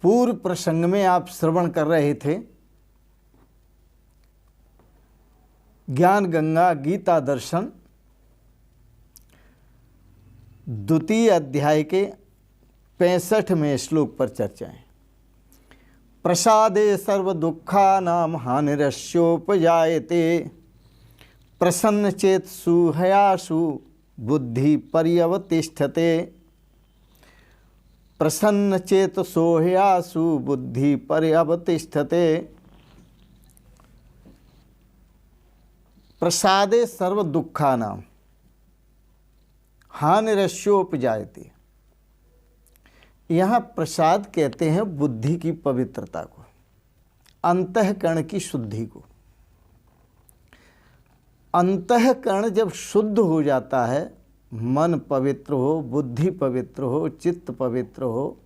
पूर्व प्रसंग में आप श्रवण कर रहे थे ज्ञान गंगा गीता दर्शन द्वितीय अध्याय के 65वें श्लोक पर चर्चा है। प्रसादे सर्व दुखानां हानिरस्योपजायते प्रसन्न चेतसु हयासु बुद्धि पर्यवतिष्ठते। प्रसन्न चेतसो हयासु बुद्धि पर्यवतिष्ठते। प्रसादे सर्व दुखानां हानिरस्योपजायते। यहाँ प्रसाद कहते हैं बुद्धि की पवित्रता को, अंतःकरण की शुद्धि को। अंतःकरण जब शुद्ध हो जाता है, मन पवित्र हो, बुद्धि पवित्र हो, चित्त पवित्र हो,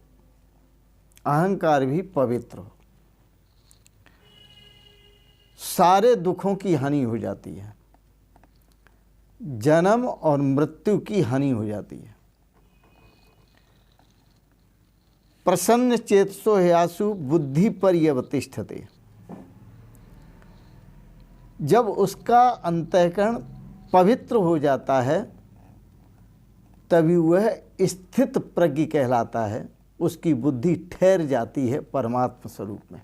अहंकार भी पवित्र हो, सारे दुखों की हानि हो जाती है, जन्म और मृत्यु की हानि हो जाती है। प्रसन्न चेतसो हयासु बुद्धि पर्यवतिष्ठते। जब उसका अंतःकरण पवित्र हो जाता है तभी वह स्थित प्रज्ञ कहलाता है, उसकी बुद्धि ठहर जाती है परमात्मा स्वरूप में।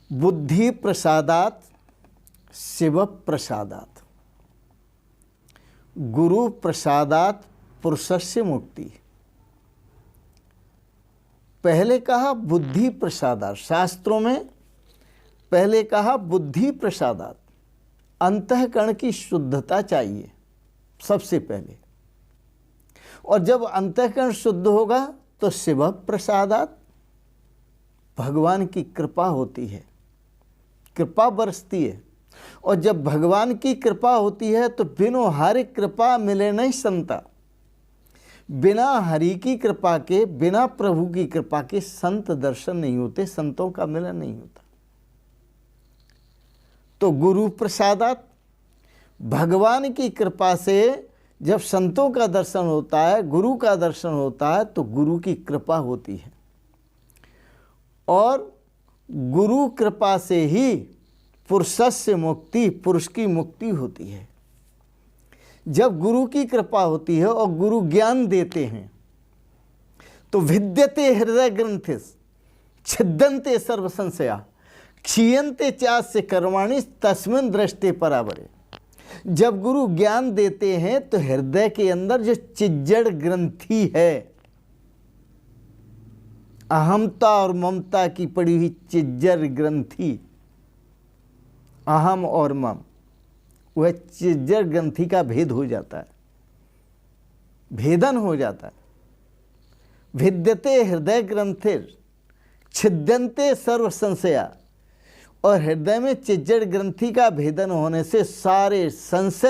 बुद्धि प्रसादात शिव प्रसादात, गुरु प्रसादात पुरुषस्य मुक्ति। पहले कहा बुद्धि प्रसादात, शास्त्रों में पहले कहा बुद्धि प्रसादात, अंतःकरण की शुद्धता चाहिए सबसे पहले। और जब अंतःकरण शुद्ध होगा तो शिव प्रसादात, भगवान की कृपा होती है, कृपा बरसती है। और जब भगवान की कृपा होती है तो बिनो हरि कृपा मिले नहीं संता। बिना हरि की कृपा के, बिना प्रभु की कृपा के संत दर्शन नहीं होते, संतों का मिलन नहीं होता। तो गुरु प्रसादात, भगवान की कृपा से जब संतों का दर्शन होता है, गुरु का दर्शन होता है, तो गुरु की कृपा होती है। और गुरु कृपा से ही पुरुषस्य मुक्ति, पुरुष की मुक्ति होती है। जब गुरु की कृपा होती है और गुरु ज्ञान देते हैं तो विद्यते हृदय ग्रंथिस छिद्यन्ते सर्व संशया क्षीयन्ते चास्य कर्माणि तस्मिन् दृष्टे परावरे। जब गुरु ज्ञान देते हैं तो हृदय के अंदर जो चिज्जड़ ग्रंथि है, अहमता और ममता की पड़ी हुई चिज्जड़ ग्रंथि, अहम और मम, वह चिज्जड़ ग्रंथि का भेद हो जाता है, भेदन हो जाता है। विद्यते हृदय ग्रंथिर छिद्यन्ते सर्व संशया। और हृदय में चिज्जड़ ग्रंथि का भेदन होने से सारे संशय